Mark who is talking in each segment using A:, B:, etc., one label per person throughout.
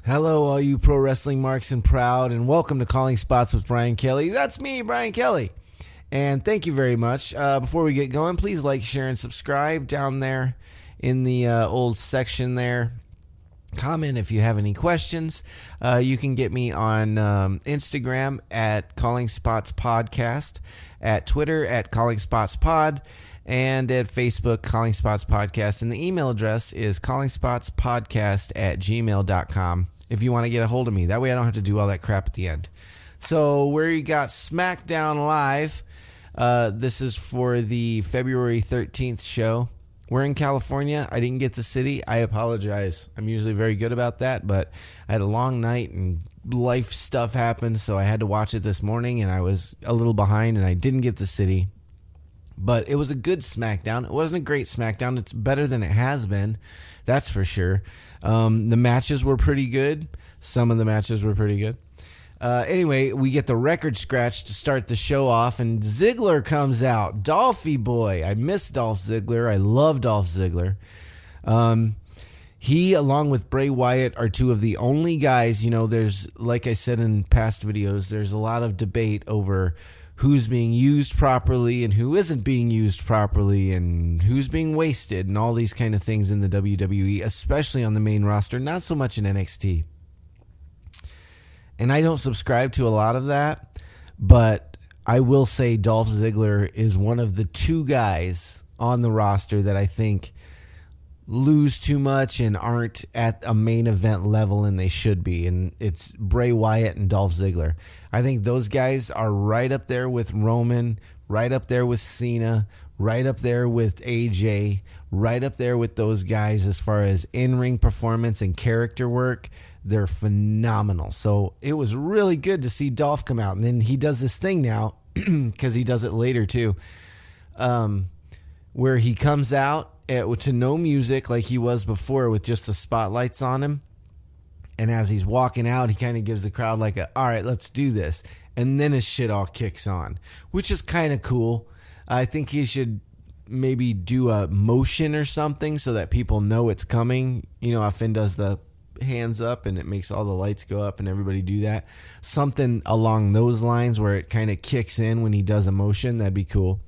A: Hello, all you pro wrestling marks and proud, and welcome to Calling Spots with Brian Kelly. That's me, Brian Kelly. And thank you very much. Before we get going, please like, share, and subscribe down there in the old section there. Comment if you have any questions. You can get me on Instagram at Calling Spots Podcast, at Twitter at Calling Spots Pod, and at Facebook, Calling Spots Podcast. And the email address is callingspotspodcast@gmail.com if you want to get a hold of me. That way I don't have to do all that crap at the end. So we got SmackDown Live. This is for the February 13th show. We're in California. I didn't get the city. I apologize. I'm usually very good about that, but I had a long night and life stuff happened, so I had to watch it this morning, and I was a little behind, and I didn't get the city. But it was a good SmackDown. It wasn't a great SmackDown. It's better than it has been. That's for sure. The matches were pretty good. Some of the matches were pretty good. Anyway, we get the record scratch to start the show off, and Ziggler comes out. Dolphy boy. I miss Dolph Ziggler. I love Dolph Ziggler. He, along with Bray Wyatt, are two of the only guys, there's, like I said in past videos, there's a lot of debate over who's being used properly and who isn't being used properly and who's being wasted and all these kind of things in the WWE, especially on the main roster, not so much in NXT. And I don't subscribe to a lot of that, but I will say Dolph Ziggler is one of the two guys on the roster that I think lose too much and aren't at a main event level, and they should be. And it's Bray Wyatt and Dolph Ziggler. I think those guys are right up there with Roman, right up there with Cena, right up there with AJ, right up there with those guys as far as in-ring performance and character work. They're phenomenal. So it was really good to see Dolph come out. And then he does this thing now, because he does it later too, where he comes out to no music like he was before with just the spotlights on him. And as he's walking out, he kind of gives the crowd like all right, let's do this. And then his shit all kicks on, which is kind of cool. I think he should maybe do a motion or something so that people know it's coming. How Finn does the hands up and it makes all the lights go up and everybody do that. Something along those lines where it kind of kicks in when he does a motion. That'd be cool.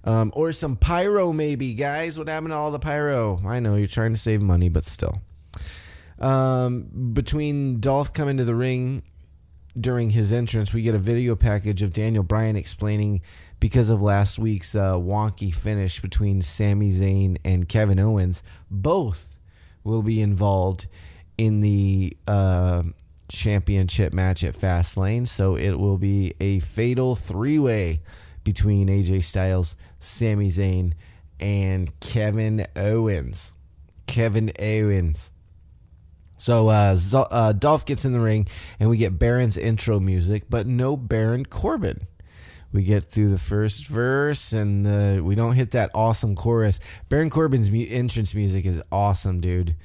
A: Or some pyro maybe, guys. What happened to all the pyro? I know you're trying to save money, but still. Between Dolph coming to the ring during his entrance, we get a video package of Daniel Bryan explaining, because of last week's wonky finish between Sami Zayn and Kevin Owens, both will be involved in the championship match at Fastlane. So it will be a fatal three-way between AJ Styles, Sami Zayn, and Kevin Owens. So Dolph gets in the ring, and we get Baron's intro music, but no Baron Corbin. We get through the first verse, and we don't hit that awesome chorus. Baron Corbin's entrance music is awesome, dude.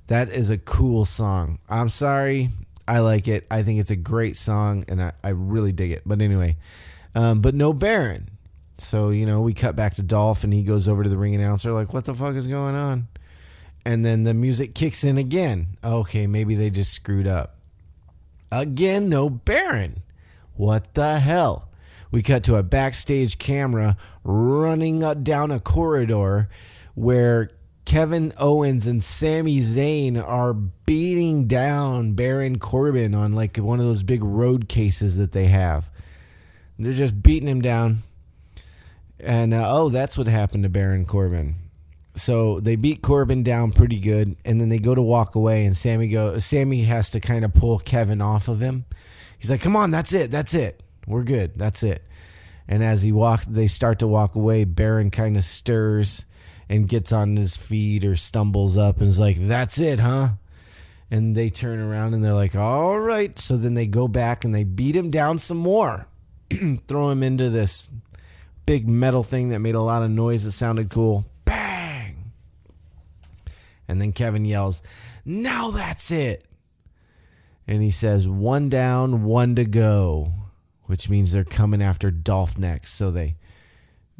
A: That is a cool song. I'm sorry. I like it. I think it's a great song, and I really dig it. But anyway, but no Baron. So, we cut back to Dolph, and he goes over to the ring announcer like, what the fuck is going on? And then the music kicks in again. Okay, maybe they just screwed up. Again, no Baron. What the hell? We cut to a backstage camera running down a corridor where Kevin Owens and Sami Zayn are beating down Baron Corbin on like one of those big road cases that they have. They're just beating him down. And, that's what happened to Baron Corbin. So they beat Corbin down pretty good, and then they go to walk away, and Sami has to kind of pull Kevin off of him. He's like, come on, that's it. We're good, that's it. And as they start to walk away, Baron kind of stirs and gets on his feet or stumbles up and is like, that's it, huh? And they turn around and they're like, all right. So then they go back and they beat him down some more. Throw him into this big metal thing that made a lot of noise that sounded cool. Bang! And then Kevin yells, now that's it. And he says, 1 down, 1 to go, which means they're coming after Dolph next. So they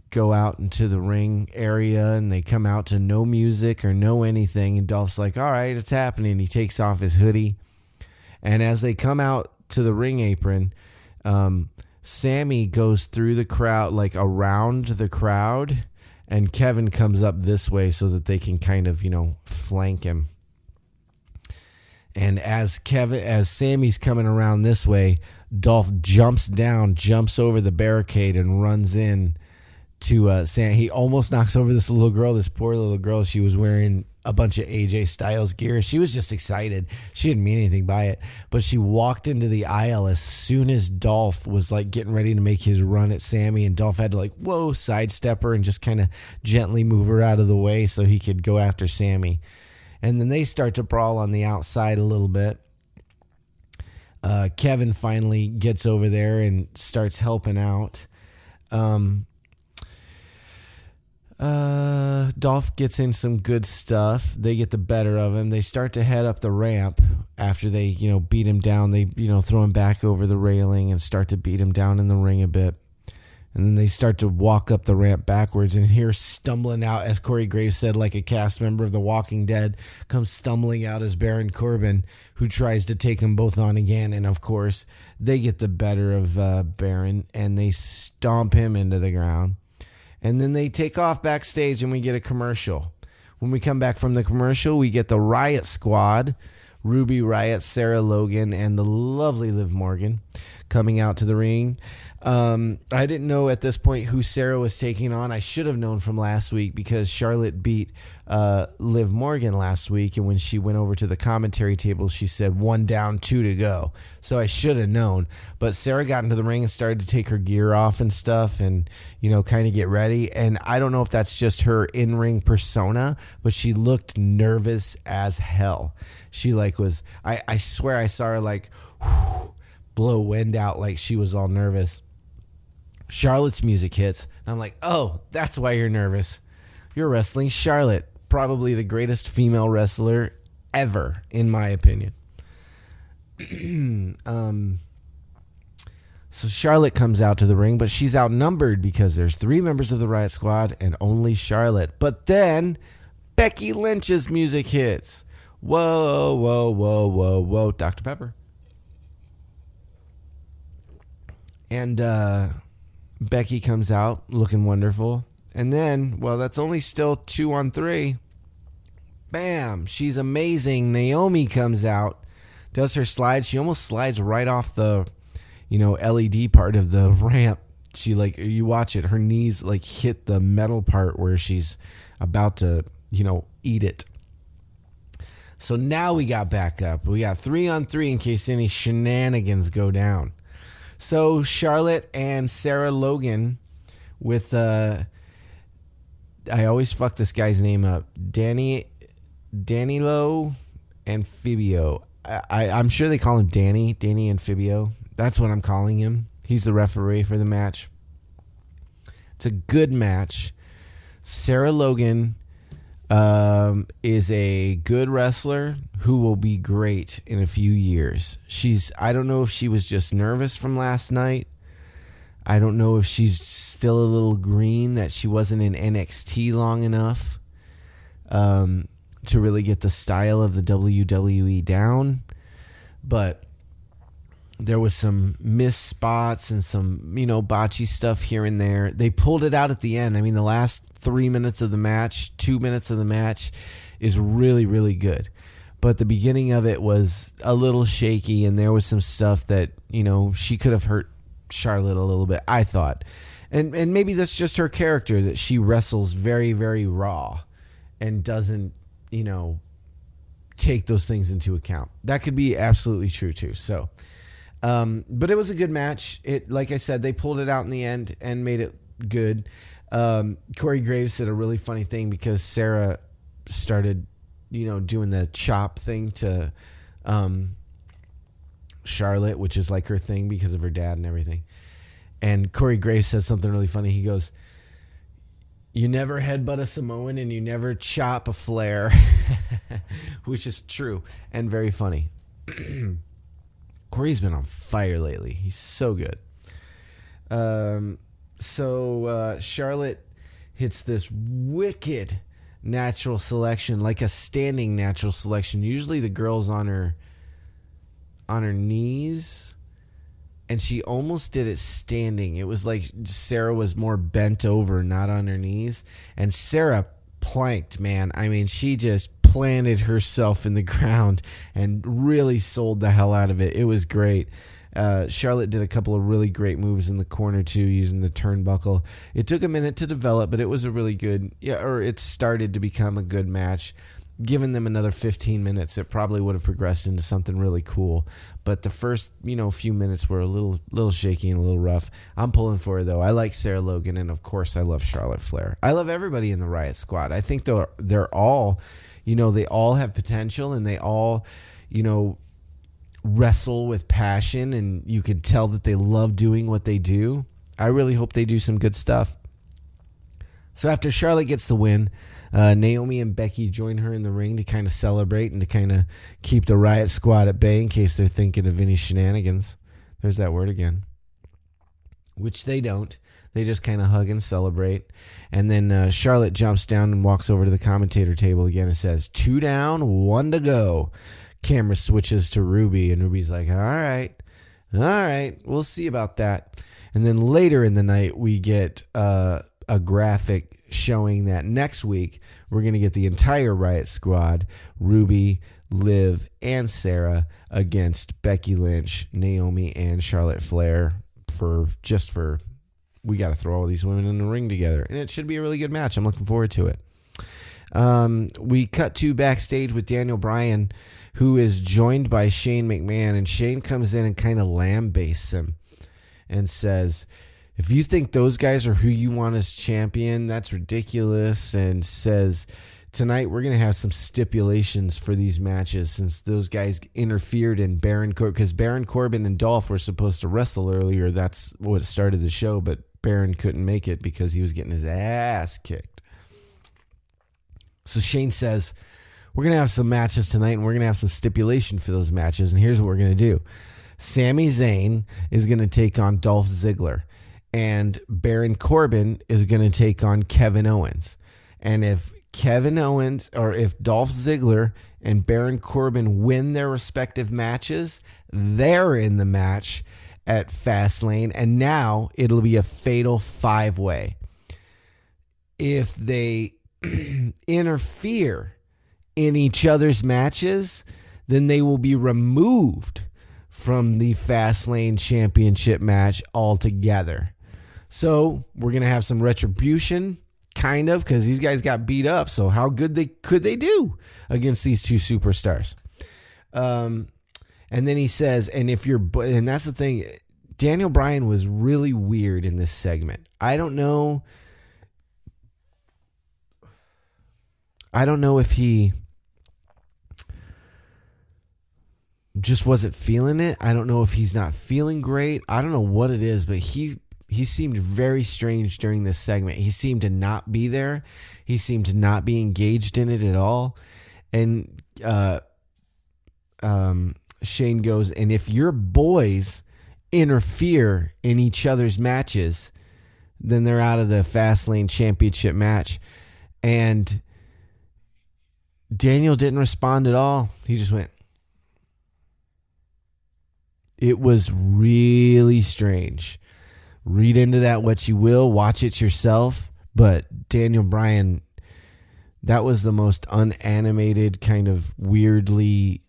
A: go out into the ring area and they come out to no music or no anything. And Dolph's like, all right, it's happening. He takes off his hoodie And as they come out to the ring apron, Sammy goes through the crowd, like around the crowd, and Kevin comes up this way so that they can kind of, flank him. And as Sammy's coming around this way, Dolph jumps over the barricade and runs in to Sam. He almost knocks over this poor little girl. She was wearing a bunch of AJ Styles gear. She was just excited. She didn't mean anything by it, but she walked into the aisle as soon as Dolph was like getting ready to make his run at Sammy, and Dolph had to sidestep her and just kind of gently move her out of the way so he could go after Sammy. And then they start to brawl on the outside a little bit. Kevin finally gets over there and starts helping out. Dolph gets in some good stuff. They get the better of him. They start to head up the ramp after they, beat him down. They, throw him back over the railing and start to beat him down in the ring a bit. And then they start to walk up the ramp backwards, and here stumbling out, as Corey Graves said, like a cast member of The Walking Dead, comes stumbling out as Baron Corbin, who tries to take them both on again. And of course, they get the better of Baron, and they stomp him into the ground. And then they take off backstage, and we get a commercial. When we come back from the commercial, we get the Riot Squad, Ruby Riott, Sarah Logan, and the lovely Liv Morgan coming out to the ring. I didn't know at this point who Sarah was taking on. I should have known from last week because Charlotte beat Liv Morgan last week, and when she went over to the commentary table, she said 1 down, 2 to go. So I should have known. But Sarah got into the ring and started to take her gear off and stuff and, kind of get ready. And I don't know if that's just her in-ring persona, but she looked nervous as hell. She was, I swear I saw her blow wind out like she was all nervous. Charlotte's music hits, and I'm like, oh, that's why you're nervous. You're wrestling Charlotte, probably the greatest female wrestler ever, in my opinion. So Charlotte comes out to the ring, but she's outnumbered because there's 3 members of the Riot Squad and only Charlotte. But then Becky Lynch's music hits. Whoa, whoa, whoa, whoa, whoa, Dr. Pepper. And Becky comes out looking wonderful. And then, that's only still 2 on 3. Bam, she's amazing. Naomi comes out, does her slide. She almost slides right off the, LED part of the ramp. She you watch it, her knees hit the metal part where she's about to, eat it. So now we got back up. We got 3 on 3 in case any shenanigans go down. So Charlotte and Sarah Logan with, I always fuck this guy's name up, Danilo Amphibio. I'm sure they call him Danny Amphibio. That's what I'm calling him. He's the referee for the match. It's a good match. Sarah Logan is a good wrestler who will be great in a few years. I don't know if she was just nervous from last night. I don't know if she's still a little green, that she wasn't in NXT long enough to really get the style of the WWE down. But there was some missed spots and some, botchy stuff here and there. They pulled it out at the end. I mean, the last 3 minutes of the match, 2 minutes of the match is really, really good. But the beginning of it was a little shaky, and there was some stuff that, she could have hurt Charlotte a little bit, I thought. And maybe that's just her character, that she wrestles very, very raw and doesn't, take those things into account. That could be absolutely true too. So, but it was a good match. Like I said, they pulled it out in the end and made it good. Corey Graves said a really funny thing because Sarah started, doing the chop thing to Charlotte, which is her thing because of her dad and everything. And Corey Graves said something really funny. He goes, "You never headbutt a Samoan and you never chop a Flair," which is true and very funny. Corey's been on fire lately. He's so good. So Charlotte hits this wicked natural selection, like a standing natural selection. Usually the girl's on her on her knees, and she almost did it standing. It was like Sarah was more bent over, not on her knees. And Sarah planked, man. I mean, she just planted herself in the ground and really sold the hell out of it. It was great. Charlotte did a couple of really great moves in the corner too, using the turnbuckle. It took a minute to develop, but it was a really good, it started to become a good match. Given them another 15 minutes, it probably would have progressed into something really cool. But the first, few minutes were a little shaky and a little rough. I'm pulling for her though. I like Sarah Logan, and of course I love Charlotte Flair. I love everybody in the Riot Squad. I think they're all, they all have potential, and they all, wrestle with passion, and you could tell that they love doing what they do. I really hope they do some good stuff. So after Charlotte gets the win, Naomi and Becky join her in the ring to kind of celebrate and to kind of keep the Riot Squad at bay in case they're thinking of any shenanigans. There's that word again. Which they don't. They just kind of hug and celebrate. And then Charlotte jumps down and walks over to the commentator table again and says, 2 down, 1 to go. Camera switches to Ruby, and Ruby's like, all right, we'll see about that. And then later in the night, we get a graphic showing that next week we're going to get the entire Riot Squad, Ruby, Liv, and Sarah, against Becky Lynch, Naomi, and Charlotte Flair for we got to throw all these women in the ring together. And it should be a really good match. I'm looking forward to it. We cut to backstage with Daniel Bryan, who is joined by Shane McMahon, and Shane comes in and kind of lambastes him and says, if you think those guys are who you want as champion, that's ridiculous. And says, tonight we're going to have some stipulations for these matches since those guys interfered in Baron Corbin, because Baron Corbin and Dolph were supposed to wrestle earlier. That's what started the show, but Baron couldn't make it because he was getting his ass kicked. So Shane says, we're going to have some matches tonight, and we're going to have some stipulation for those matches, and here's what we're going to do. Sami Zayn is going to take on Dolph Ziggler, and Baron Corbin is going to take on Kevin Owens. And if if Dolph Ziggler and Baron Corbin win their respective matches, they're in the match at Fastlane, and now it'll be a fatal 5-way. If they interfere in each other's matches, then they will be removed from the Fastlane Championship match altogether. So we're going to have some retribution, kind of, because these guys got beat up. So how good could they do against these two superstars? And then he says, and that's the thing, Daniel Bryan was really weird in this segment. I don't know if he just wasn't feeling it. I don't know if he's not feeling great. I don't know what it is, but he seemed very strange during this segment. He seemed to not be there. He seemed to not be engaged in it at all. And Shane goes, and if your boys interfere in each other's matches, then they're out of the Fastlane Championship match. And Daniel didn't respond at all. He just went. It was really strange. Read into that what you will. Watch it yourself. But Daniel Bryan, that was the most unanimated, kind of weirdly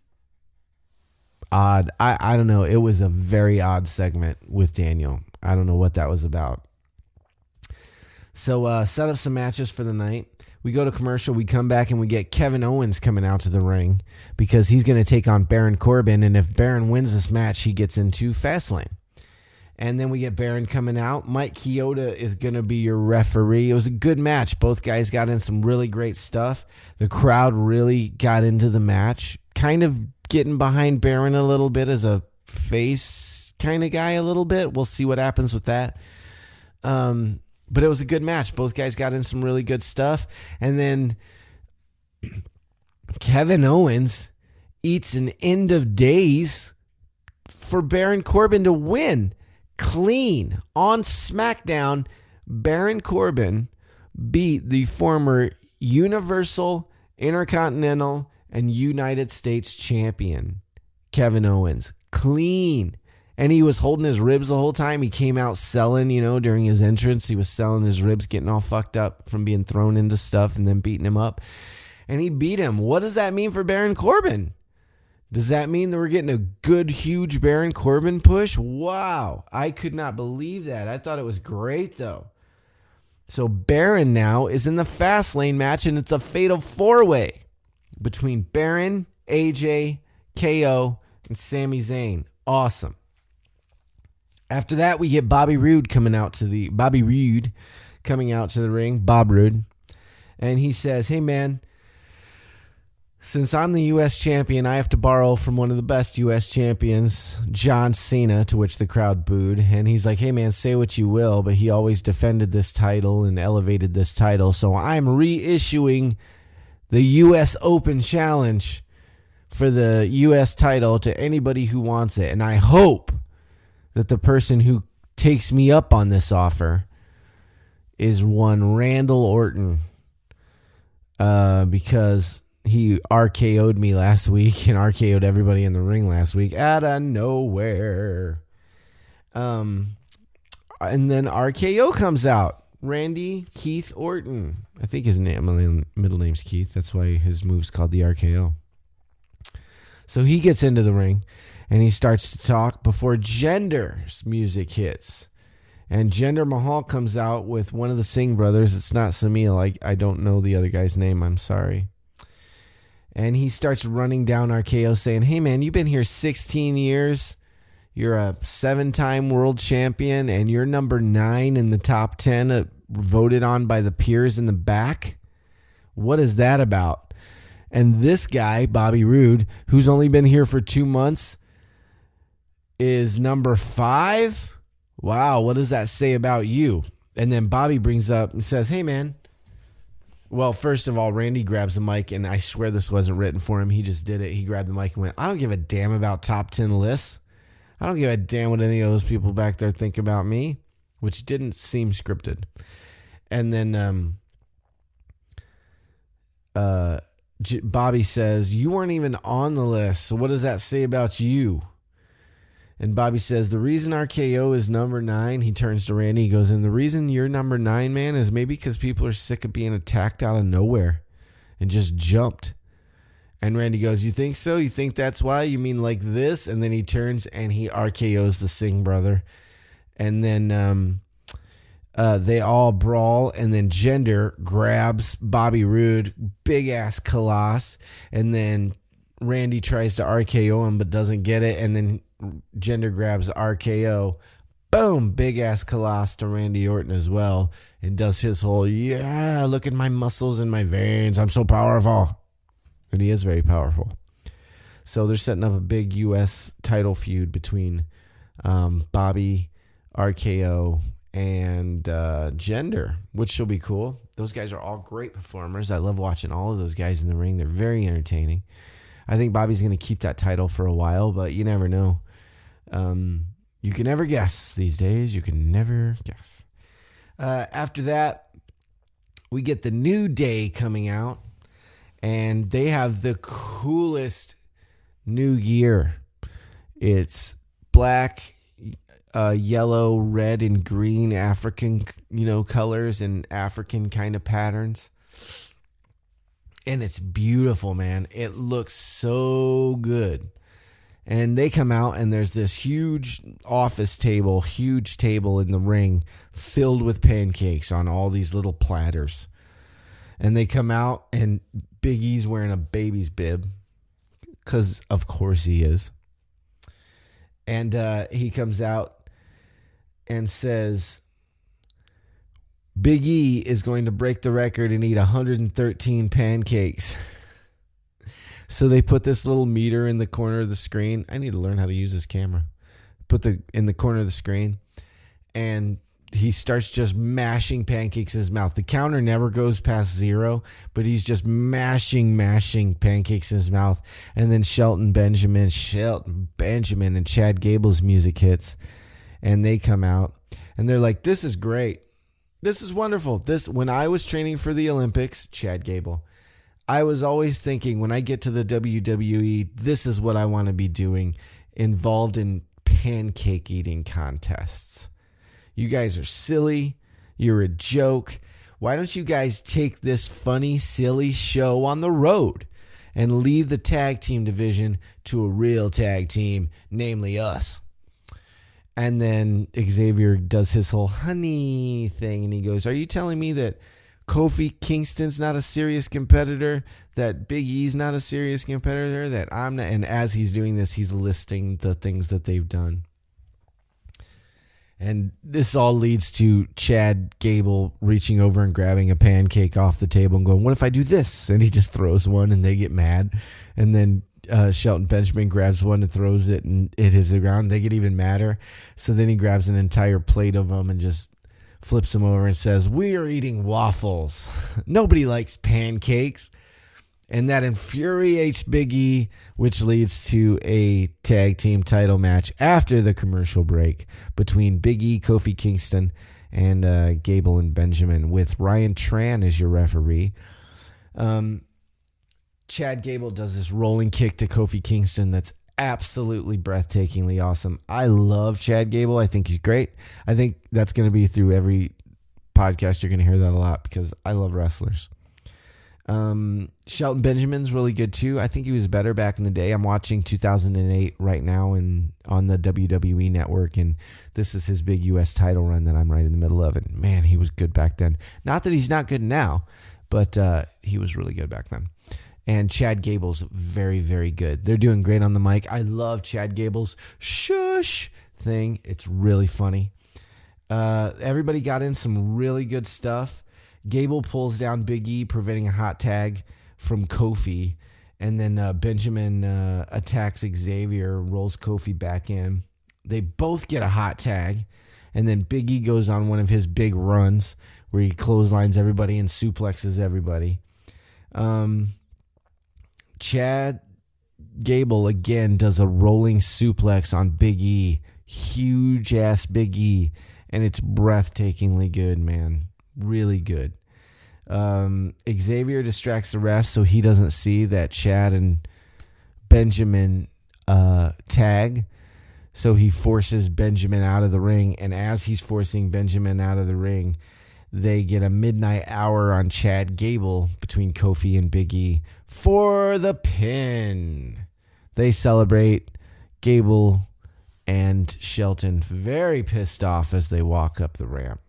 A: odd. I don't know. It was a very odd segment with Daniel. I don't know what that was about. So set up some matches for the night. We go to commercial, we come back, and we get Kevin Owens coming out to the ring because he's going to take on Baron Corbin, and if Baron wins this match, he gets into Fastlane. And then we get Baron coming out. Mike Chioda is going to be your referee. It was a good match. Both guys got in some really great stuff. The crowd really got into the match, kind of getting behind Baron a little bit as a face kind of guy a little bit. We'll see what happens with that. But it was a good match. Both guys got in some really good stuff. And then Kevin Owens eats an end of days for Baron Corbin to win clean on SmackDown. Baron Corbin beat the former Universal, Intercontinental, and United States champion Kevin Owens Clean. And he was holding his ribs the whole time. He came out selling, during his entrance. He was selling his ribs, getting all fucked up from being thrown into stuff and then beating him up. And he beat him. What does that mean for Baron Corbin? Does that mean that we're getting a good, huge Baron Corbin push? Wow. I could not believe that. I thought it was great, though. So Baron now is in the Fastlane match, and it's a fatal 4-way between Baron, AJ, KO, and Sami Zayn. Awesome. After that, we get Bobby Roode coming out to the ring, Bob Roode. And he says, hey, man, since I'm the U.S. champion, I have to borrow from one of the best U.S. champions, John Cena, to which the crowd booed. And he's like, hey, man, say what you will, but he always defended this title and elevated this title. So I'm reissuing the U.S. Open Challenge for the U.S. title to anybody who wants it. And I hope that the person who takes me up on this offer is one Randall Orton, because he RKO'd me last week and RKO'd everybody in the ring last week out of nowhere. And then RKO comes out. Randy Keith Orton. I think his middle name's Keith. That's why his move's called the RKO. So he gets into the ring and he starts to talk before Jinder's music hits. And Jinder Mahal comes out with one of the Singh brothers. It's not Samil. I don't know the other guy's name. I'm sorry. And he starts running down RKO saying, hey, man, you've been here 16 years. You're a 7-time world champion, and you're number 9 in the top 10 voted on by the peers in the back. What is that about? And this guy, Bobby Roode, who's only been here for 2 months, is number 5. Wow, what does that say about you? And then Bobby brings up and says, hey, man. Well, first of all, Randy grabs the mic, and I swear this wasn't written for him. He just did it. He grabbed the mic and went, I don't give a damn about top 10 lists. I don't give a damn what any of those people back there think about me, which didn't seem scripted. And then Bobby says, you weren't even on the list, so what does that say about you? And Bobby says, the reason RKO is number 9, he turns to Randy, he goes, and the reason you're number 9, man, is maybe because people are sick of being attacked out of nowhere and just jumped. And Randy goes, you think so? You think that's why? You mean like this? And then he turns and he RKOs the Singh brother. And then they all brawl, and then Jinder grabs Bobby Roode, big-ass coloss, and then Randy tries to RKO him but doesn't get it, and then Jinder grabs RKO. Boom, big-ass coloss to Randy Orton as well, and does his whole, yeah, look at my muscles and my veins, I'm so powerful. And he is very powerful. So they're setting up a big U.S. title feud between Bobby, RKO, and Jinder, which will be cool. Those guys are all great performers. I love watching all of those guys in the ring. They're very entertaining. I think Bobby's going to keep that title for a while, but you never know. You can never guess these days. You can never guess. After that, we get the New Day coming out, and they have the coolest new gear. It's black, yellow, red, and green African, colors and African kind of patterns. And it's beautiful, man. It looks so good. And they come out, and there's this huge table in the ring filled with pancakes on all these little platters. And they come out, and Big E's wearing a baby's bib, because of course he is. And he comes out and says, Big E is going to break the record and eat 113 pancakes. So they put this little meter in the corner of the screen. I need to learn how to use this camera. In the corner of the screen, and he starts just mashing pancakes in his mouth. The counter never goes past 0, but he's just mashing pancakes in his mouth. And then Shelton Benjamin and Chad Gable's music hits, and they come out, and they're like, this is great. This is wonderful. When I was training for the Olympics, Chad Gable, I was always thinking, when I get to the WWE, this is what I want to be doing. involved in pancake eating contests. You guys are silly. You're a joke. Why don't you guys take this funny, silly show on the road and leave the tag team division to a real tag team, namely us? And then Xavier does his whole honey thing, and he goes, are you telling me that Kofi Kingston's not a serious competitor, that Big E's not a serious competitor, that I'm not? And as he's doing this, he's listing the things that they've done. And this all leads to Chad Gable reaching over and grabbing a pancake off the table and going, what if I do this? And he just throws one and they get mad. And then Shelton Benjamin grabs one and throws it and it hits the ground. They get even madder. So then he grabs an entire plate of them and just flips them over and says, we are eating waffles. Nobody likes pancakes. And that infuriates Big E, which leads to a tag team title match after the commercial break between Big E, Kofi Kingston, and Gable and Benjamin, with Ryan Tran as your referee. Chad Gable does this rolling kick to Kofi Kingston that's absolutely breathtakingly awesome. I love Chad Gable. I think he's great. I think that's going to be through every podcast. You're going to hear that a lot because I love wrestlers. Shelton Benjamin's really good too. I think he was better back in the day. I'm watching 2008 right now on the WWE network, and this is his big U.S. title run that I'm right in the middle of. And man, he was good back then. Not that he's not good now, but he was really good back then. And Chad Gable's very, very good. They're doing great on the mic. I love Chad Gable's shush thing. It's really funny. Everybody got in some really good stuff. Gable pulls down Big E, preventing a hot tag from Kofi. And then Benjamin attacks Xavier, rolls Kofi back in. They both get a hot tag. And then Big E goes on one of his big runs where he clotheslines everybody and suplexes everybody. Chad Gable again does a rolling suplex on Big E. Huge ass Big E. And it's breathtakingly good, man. Really good. Xavier distracts the ref so he doesn't see that Chad and Benjamin tag. So he forces Benjamin out of the ring. And as he's forcing Benjamin out of the ring, they get a midnight hour on Chad Gable between Kofi and Big E for the pin. They celebrate. Gable and Shelton very pissed off as they walk up the ramp.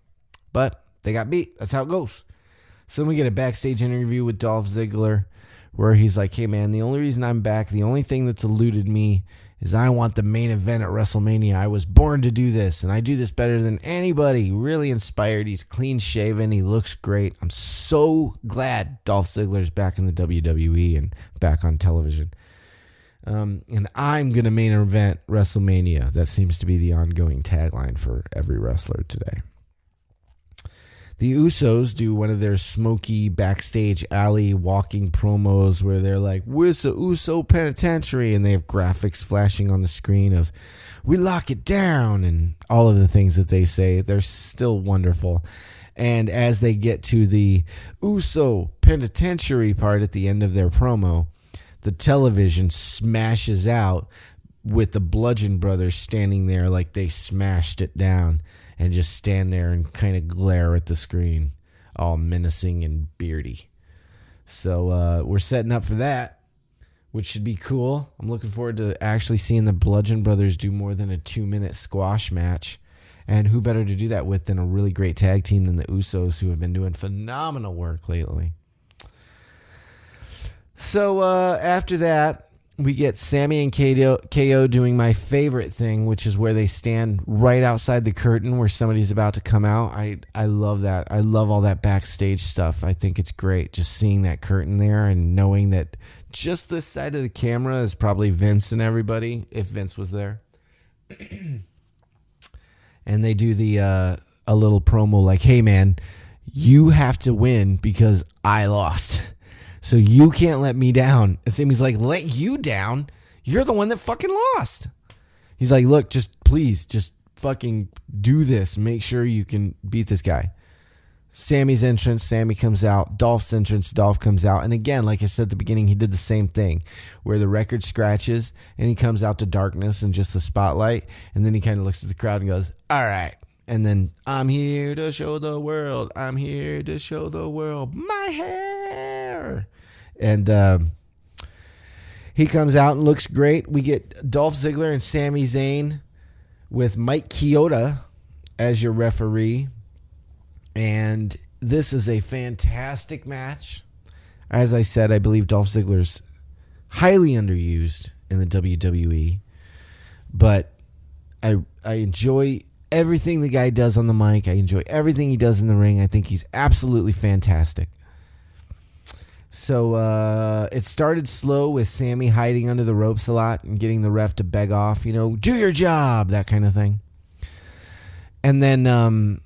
A: But they got beat. That's how it goes. So then we get a backstage interview with Dolph Ziggler where he's like, hey, man, the only reason I'm back, the only thing that's eluded me is I want the main event at WrestleMania. I was born to do this, and I do this better than anybody. Really inspired. He's clean shaven. He looks great. I'm so glad Dolph Ziggler's back in the WWE and back on television. And I'm going to main event WrestleMania. That seems to be the ongoing tagline for every wrestler today. The Usos do one of their smoky backstage alley walking promos where they're like, where's the Uso Penitentiary? And they have graphics flashing on the screen of, we lock it down, and all of the things that they say. They're still wonderful. And as they get to the Uso Penitentiary part at the end of their promo, the television smashes out with the Bludgeon Brothers standing there like they smashed it down. And just stand there and kind of glare at the screen, all menacing and beardy. So we're setting up for that, which should be cool. I'm looking forward to actually seeing the Bludgeon Brothers do more than a 2-minute squash match. And who better to do that with than a really great tag team than the Usos, who have been doing phenomenal work lately. So after that, we get Sammy and KO doing my favorite thing, which is where they stand right outside the curtain where somebody's about to come out. I love that. I love all that backstage stuff. I think it's great just seeing that curtain there and knowing that just this side of the camera is probably Vince and everybody, if Vince was there. And they do a little promo like, hey, man, you have to win because I lost. So you can't let me down. And Sammy's like, let you down? You're the one that fucking lost. He's like, look, just please, just fucking do this. Make sure you can beat this guy. Sammy's entrance, Sammy comes out. Dolph's entrance, Dolph comes out. And again, like I said at the beginning, he did the same thing where the record scratches and he comes out to darkness and just the spotlight. And then he kind of looks at the crowd and goes, all right. And then, I'm here to show the world. I'm here to show the world my hair. And he comes out and looks great. We get Dolph Ziggler and Sami Zayn with Mike Chioda as your referee. And this is a fantastic match. As I said, I believe Dolph Ziggler's highly underused in the WWE. But I enjoy everything the guy does on the mic. I enjoy everything he does in the ring. I think he's absolutely fantastic. So it started slow with Sammy hiding under the ropes a lot and getting the ref to beg off, do your job, that kind of thing. And then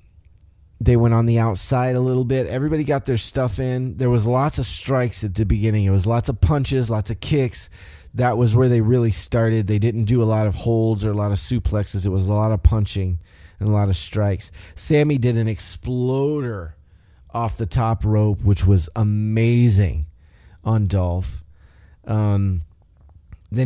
A: they went on the outside a little bit. Everybody got their stuff in. There was lots of strikes at the beginning. It was lots of punches, lots of kicks. That was where they really started. They didn't do a lot of holds or a lot of suplexes. It was a lot of punching and a lot of strikes. Sammy did an exploder off the top rope, which was amazing on Dolph. Then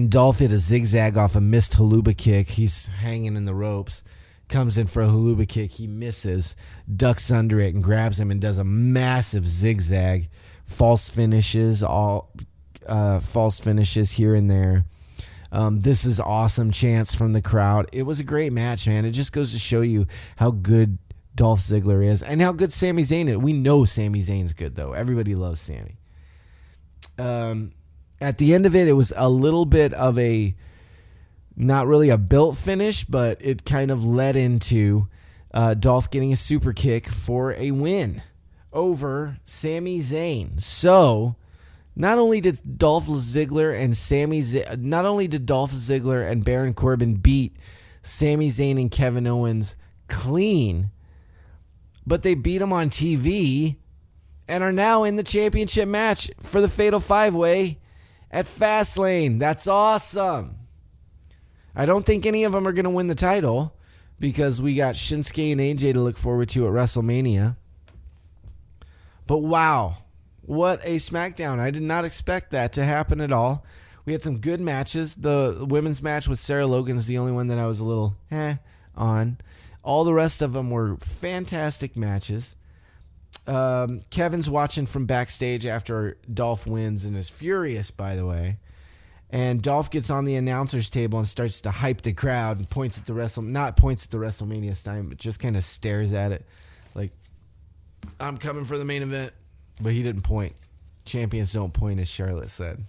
A: Dolph hit a zigzag off a missed haluba kick. He's hanging in the ropes. Comes in for a haluba kick. He misses, ducks under it, and grabs him and does a massive zigzag. False finishes here and there. This is awesome chants from the crowd. It was a great match, man. It just goes to show you how good Dolph Ziggler is and how good Sami Zayn is. We know Sami Zayn's good, though. Everybody loves Sami. At the end of it, it was a little bit of a, not really a built finish, but it kind of led into Dolph getting a super kick for a win over Sami Zayn. So, not only did Dolph Ziggler and Baron Corbin beat Sami Zayn and Kevin Owens clean, but they beat him on TV and are now in the championship match for the Fatal 5-Way at Fastlane. That's awesome. I don't think any of them are going to win the title because we got Shinsuke and AJ to look forward to at WrestleMania. But wow, what a SmackDown. I did not expect that to happen at all. We had some good matches. The women's match with Sarah Logan is the only one that I was a little on. All the rest of them were fantastic matches. Kevin's watching from backstage after Dolph wins and is furious, by the way. And Dolph gets on the announcer's table and starts to hype the crowd and points at the WrestleMania sign, but just kind of stares at it like, I'm coming for the main event. But he didn't point. Champions don't point, as Charlotte said.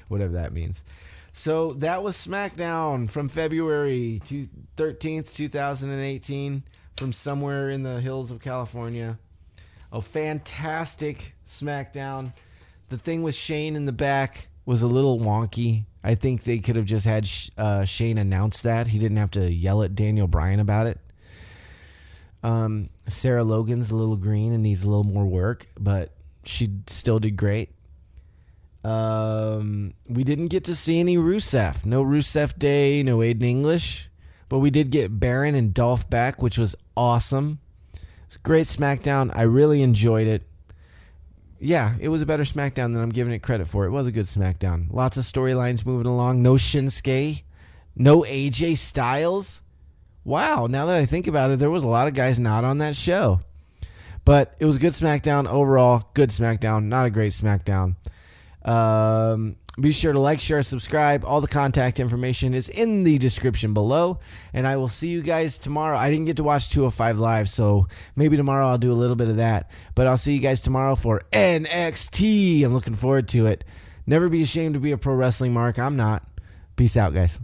A: Whatever that means. So that was SmackDown from February 13th, 2018, from somewhere in the hills of California. A fantastic SmackDown. The thing with Shane in the back was a little wonky. I think they could have just had Shane announce that. He didn't have to yell at Daniel Bryan about it. Sarah Logan's a little green and needs a little more work, but she still did great. We didn't get to see any Rusev. No Rusev Day, no Aiden English. But we did get Baron and Dolph back, which was awesome. It's a great SmackDown. I really enjoyed it. Yeah, it was a better SmackDown than I'm giving it credit for. It was a good SmackDown. Lots of storylines moving along. No Shinsuke. No AJ Styles. Wow, now that I think about it, there was a lot of guys not on that show. But it was a good SmackDown overall. Good SmackDown. Not a great SmackDown. Be sure to like, share, subscribe. All the contact information is in the description below. And I will see you guys tomorrow. I didn't get to watch 205 Live, so maybe tomorrow I'll do a little bit of that. But I'll see you guys tomorrow for NXT. I'm looking forward to it. Never be ashamed to be a pro wrestling mark. I'm not. Peace out, guys.